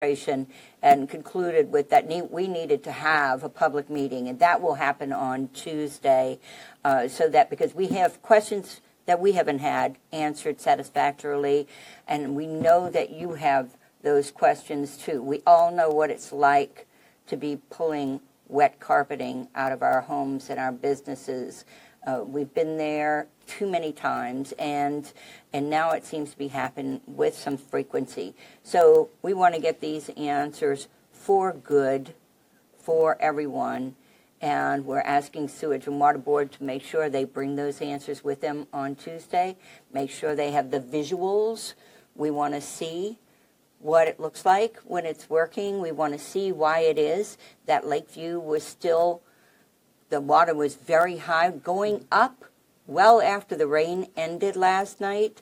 and concluded with that we needed to have a public meeting, and that will happen on Tuesday, so that because we have questions that we haven't had answered satisfactorily, and we know that you have those questions too. We all know what it's like to be pulling wet carpeting out of our homes and our businesses. We've been there too many times, and now it seems to be happening with some frequency. So we want to get these answers for good for everyone, and we're asking Sewage and Water Board to make sure they bring those answers with them on Tuesday. Make sure they have the visuals. We want to see what it looks like when it's working. We want to see why it is that Lakeview was still, the water was very high, going up well after the rain ended last night.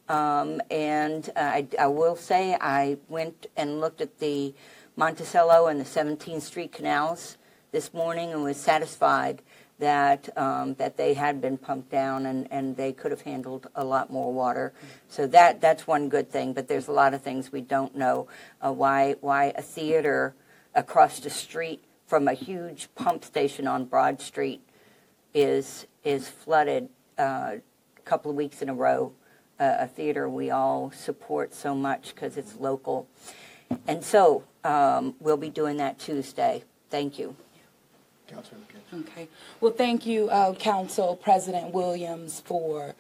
And I will say I went and looked at the Monticello and the 17th Street canals this morning and was satisfied that that they had been pumped down and they could have handled a lot more water. So that's one good thing, but there's a lot of things we don't know. Why a theater across the street from a huge pump station on Broad Street is flooded a couple of weeks in a row, a theater we all support so much because it's local. And so we'll be doing that Tuesday. Thank you. Okay. Well, thank you, Council President Williams, for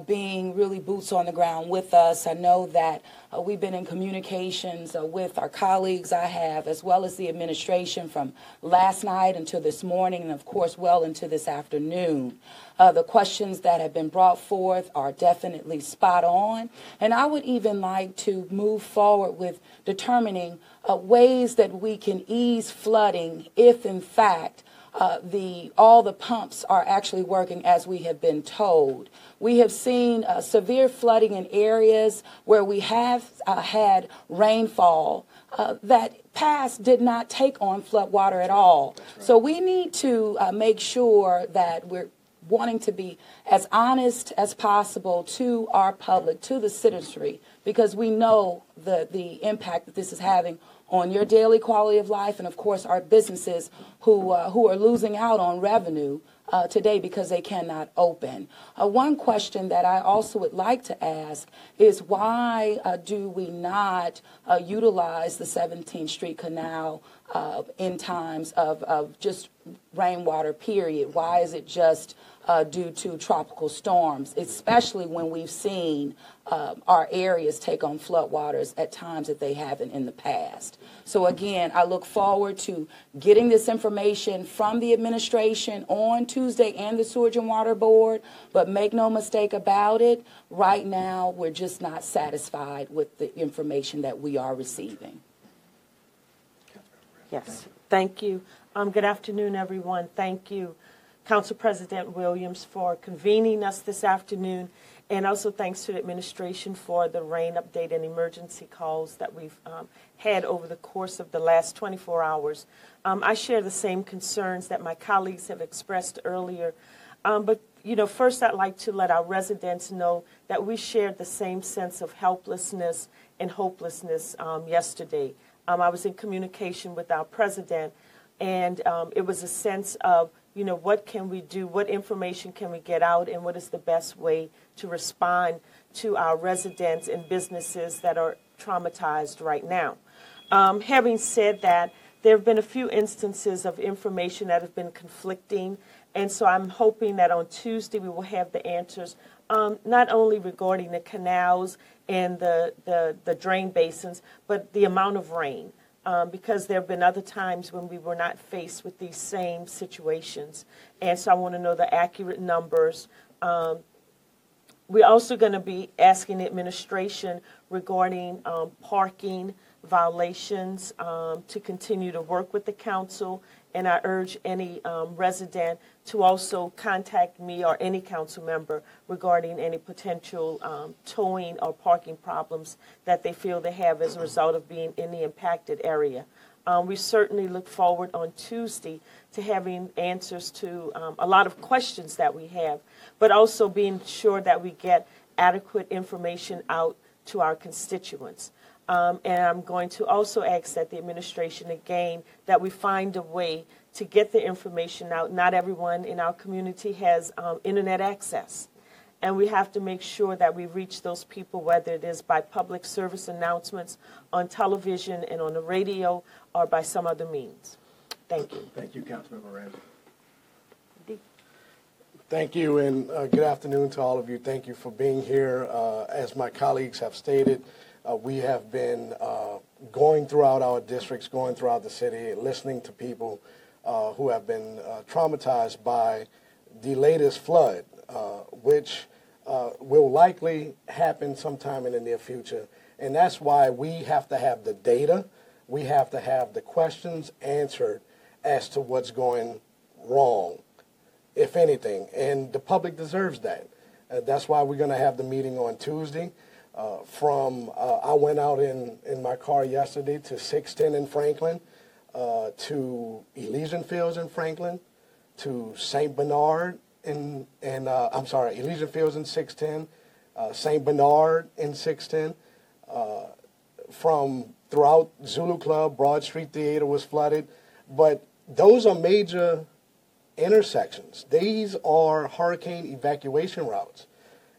being really boots on the ground with us. I know that we've been in communications with our colleagues, I have, as well as the administration from last night until this morning and, of course, well into this afternoon. The questions that have been brought forth are definitely spot on. And I would even like to move forward with determining ways that we can ease flooding if, in fact, all the pumps are actually working as we have been told. We have seen severe flooding in areas where we have had rainfall that past did not take on flood water at all. Right. So we need to make sure that we're wanting to be as honest as possible to our public, to the citizenry, because we know the impact that this is having on your daily quality of life, and of course our businesses who are losing out on revenue today because they cannot open. One question that I also would like to ask is why do we not utilize the 17th Street Canal in times of just rainwater, period? Why is it just due to tropical storms, especially when we've seen our areas take on floodwaters at times that they haven't in the past? So again, I look forward to getting this information from the administration on Tuesday and the Sewage and Water Board, but make no mistake about it, right now we're just not satisfied with the information that we are receiving. Yes, thank you. Good afternoon, everyone. Thank you, Council President Williams, for convening us this afternoon, and also thanks to the administration for the rain update and emergency calls that we've had over the course of the last 24 hours. I share the same concerns that my colleagues have expressed earlier, but first I'd like to let our residents know that we shared the same sense of helplessness and hopelessness yesterday. I was in communication with our president, and it was a sense of, what can we do, what information can we get out, and what is the best way to respond to our residents and businesses that are traumatized right now. Having said that, there have been a few instances of information that have been conflicting, and so I'm hoping that on Tuesday we will have the answers, not only regarding the canals and the drain basins, but the amount of rain. Because there have been other times when we were not faced with these same situations. And so I want to know the accurate numbers. We're also going to be asking the administration regarding parking violations to continue to work with the council. And I urge any resident to also contact me or any council member regarding any potential towing or parking problems that they feel they have as a result of being in the impacted area. We certainly look forward on Tuesday to having answers to a lot of questions that we have, but also being sure that we get adequate information out to our constituents. And I'm going to also ask that the administration, again, that we find a way to get the information out. Not everyone in our community has internet access. And we have to make sure that we reach those people, whether it is by public service announcements on television and on the radio or by some other means. Thank you. Thank you, Councilmember Ramsey. Thank you, and good afternoon to all of you. Thank you for being here. As my colleagues have stated, we have been going throughout our districts, going throughout the city, listening to people who have been traumatized by the latest flood, which will likely happen sometime in the near future. And that's why we have to have the data. We have to have the questions answered as to what's going wrong, if anything. And the public deserves that. That's why we're going to have the meeting on Tuesday. I went out in my car yesterday to 610 in Franklin, to Elysian Fields in Franklin, to St. Bernard Elysian Fields in 610, St. Bernard in 610. From throughout Zulu Club, Broad Street Theater was flooded. But those are major intersections. These are hurricane evacuation routes.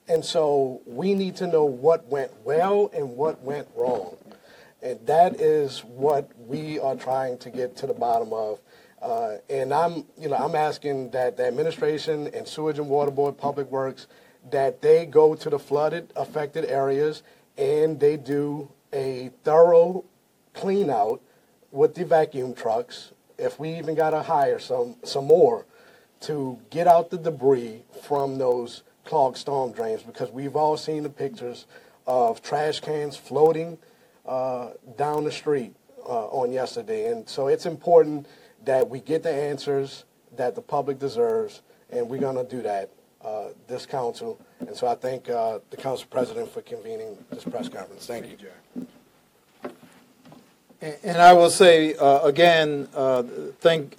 And so we need to know what went well and what went wrong. And that is what we are trying to get to the bottom of. And I'm asking that the administration and Sewage and Water Board, Public Works, that they go to the flooded affected areas and they do a thorough clean out with the vacuum trucks. If we even got to hire some more to get out the debris from those clogged storm drains, because we've all seen the pictures of trash cans floating down the street on yesterday. And so it's important that we get the answers that the public deserves, and we're going to do that, this council. And so I thank the council president for convening this press conference. Thank you, Jerry. And I will say, again, thank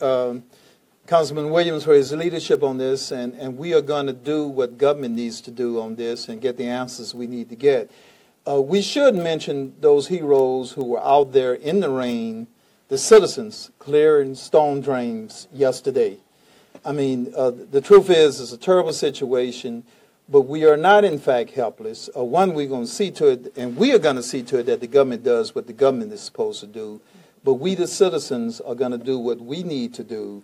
Councilman Williams for his leadership on this, and we are going to do what government needs to do on this and get the answers we need to get. We should mention those heroes who were out there in the rain, the citizens clearing storm drains yesterday. I mean, the truth is, it's a terrible situation, but we are not, in fact, helpless. One, we're going to see to it, and we are going to see to it that the government does what the government is supposed to do, but we, the citizens, are going to do what we need to do.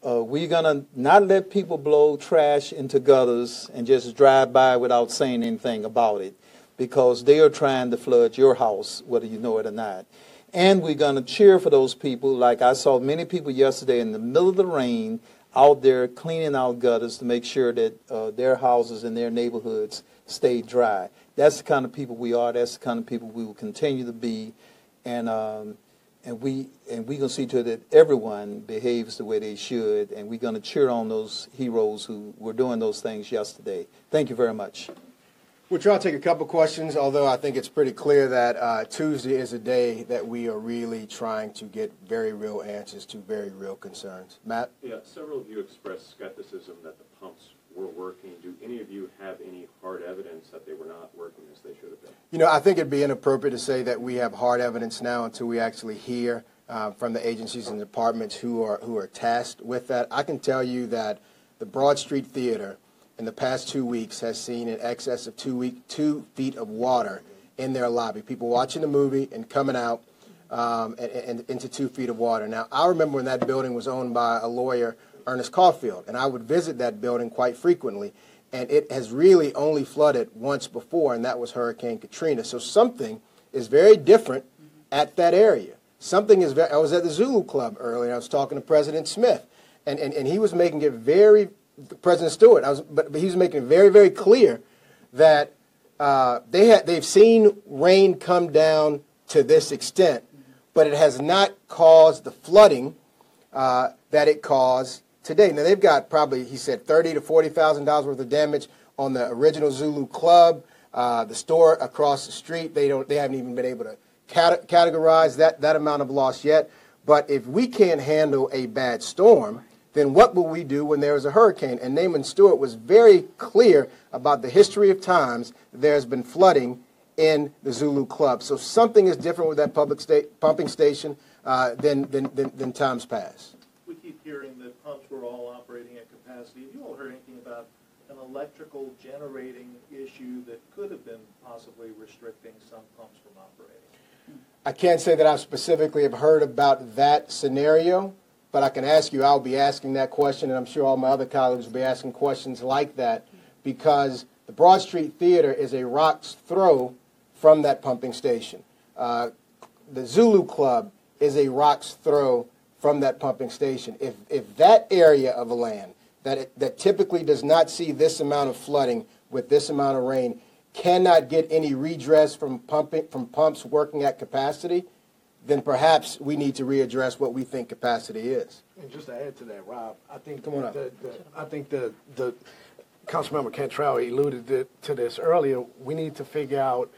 We're going to not let people blow trash into gutters and just drive by without saying anything about it, because they are trying to flood your house, whether you know it or not. And we're going to cheer for those people. Like I saw many people yesterday in the middle of the rain out there cleaning out gutters to make sure that their houses and their neighborhoods stay dry. That's the kind of people we are. That's the kind of people we will continue to be. And we're going to see to it that everyone behaves the way they should, and we're going to cheer on those heroes who were doing those things yesterday. Thank you very much. We'll try to take a couple questions, although I think it's pretty clear that Tuesday is a day that we are really trying to get very real answers to very real concerns. Matt? Yeah, several of you expressed skepticism that the pumps were working. Do any of you have any hard evidence that they were not working as they should have been? You know, I think it'd be inappropriate to say that we have hard evidence now until we actually hear from the agencies and departments who are tasked with that. I can tell you that the Broad Street Theater in the past 2 weeks has seen in excess of 2 feet of water in their lobby. People watching the movie and coming out and into 2 feet of water. Now, I remember when that building was owned by a lawyer, Ernest Caulfield, and I would visit that building quite frequently. And it has really only flooded once before, and that was Hurricane Katrina. So something is very different at that area. Something is I was at the Zulu Club earlier. I was talking to President Smith, and he was making it very, President Stewart, but he was making it very, very clear that they've seen rain come down to this extent, but it has not caused the flooding that it caused today. Now, they've got probably, he said, $30,000 to $40,000 worth of damage on the original Zulu Club, the store across the street. They haven't even been able to categorize that amount of loss yet. But if we can't handle a bad storm, then what will we do when there is a hurricane? And Naaman Stewart was very clear about the history of times there's been flooding in the Zulu Club. So something is different with that pumping station than times past. We keep hearing that pumps were all operating at capacity. Have you all heard anything about an electrical generating issue that could have been possibly restricting some pumps from operating? I can't say that I specifically have heard about that scenario, but I can ask you, I'll be asking that question, and I'm sure all my other colleagues will be asking questions like that, because the Broad Street Theater is a rock's throw from that pumping station. The Zulu Club is a rock's throw from that pumping station. If that area of land that typically does not see this amount of flooding with this amount of rain cannot get any redress from pumps working at capacity, then perhaps we need to readdress what we think capacity is. And just to add to that, Rob, I think Come on up. I think the Councilmember Cantrell alluded to this earlier. We need to figure out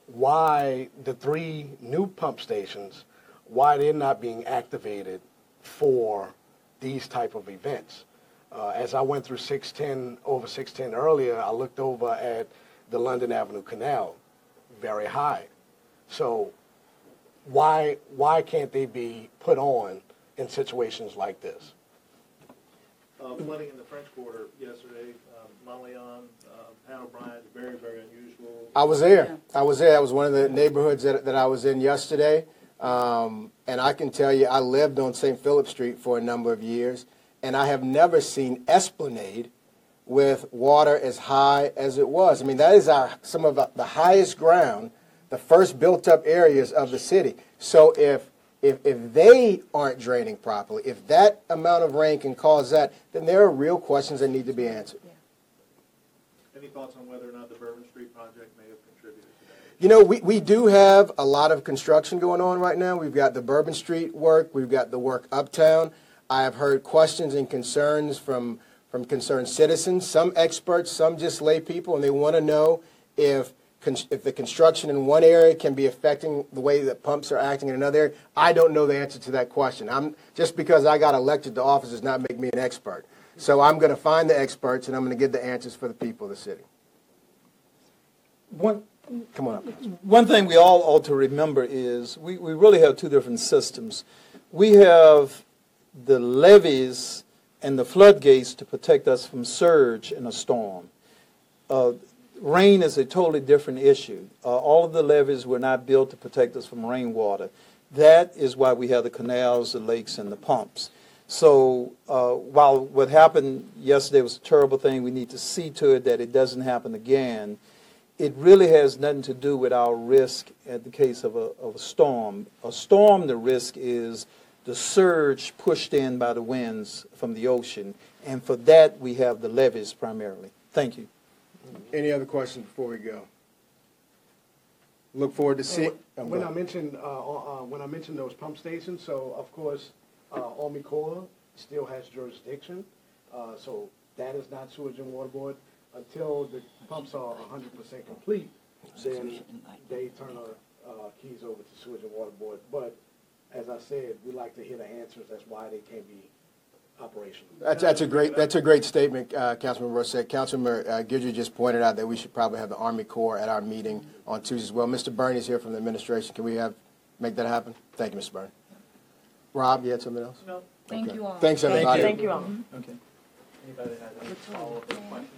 why the 3 new pump stations, why they're not being activated for these type of events. As I went through over 610 earlier, I looked over at the London Avenue Canal, very high. So why can't they be put on in situations like this? Flooding in the French Quarter yesterday, Montleon, Pat O'Brien, very, very unusual. I was there. I was there. That was one of the neighborhoods that I was in yesterday. And I can tell you, I lived on St. Philip Street for a number of years, and I have never seen Esplanade with water as high as it was. I mean, that is some of the highest ground, the first built-up areas of the city. So if they aren't draining properly, if that amount of rain can cause that, then there are real questions that need to be answered. Any thoughts on whether or not the Bourbon Street project may have contributed to that? You know, we do have a lot of construction going on right now. We've got the Bourbon Street work. We've got the work uptown. I have heard questions and concerns from concerned citizens, some experts, some just lay people, and they want to know if the construction in one area can be affecting the way that pumps are acting in another area. I don't know the answer to that question. Just because I got elected to office does not make me an expert. So I'm going to find the experts, and I'm going to get the answers for the people of the city. Come on up. One thing we all ought to remember is we really have 2 different systems. We have the levees and the floodgates to protect us from surge in a storm. Rain is a totally different issue. All of the levees were not built to protect us from rainwater. That is why we have the canals, the lakes, and the pumps. So while what happened yesterday was a terrible thing, we need to see to it that it doesn't happen again. It really has nothing to do with our risk at the case of a storm. A storm, the risk is the surge pushed in by the winds from the ocean. And for that, we have the levees primarily. Thank you. Any other questions before we go? Look forward to seeing. When I mentioned those pump stations, so of course Army Corps still has jurisdiction, so that is not Sewage and Water Board until the pumps are 100% complete. Then they turn our keys over to Sewage and Water Board. But as I said, we like to hear the answers. That's why they can't be operational. That's a great statement, Councilman Rosette. Councilman Guidry just pointed out that we should probably have the Army Corps at our meeting on Tuesday as well. Mr. Byrne is here from the administration. Can we make that happen? Thank you, Mr. Byrne. Rob, you had something else? No. Thank you all. Thanks, everybody. Thank you all. Okay. Anybody has any follow-up questions?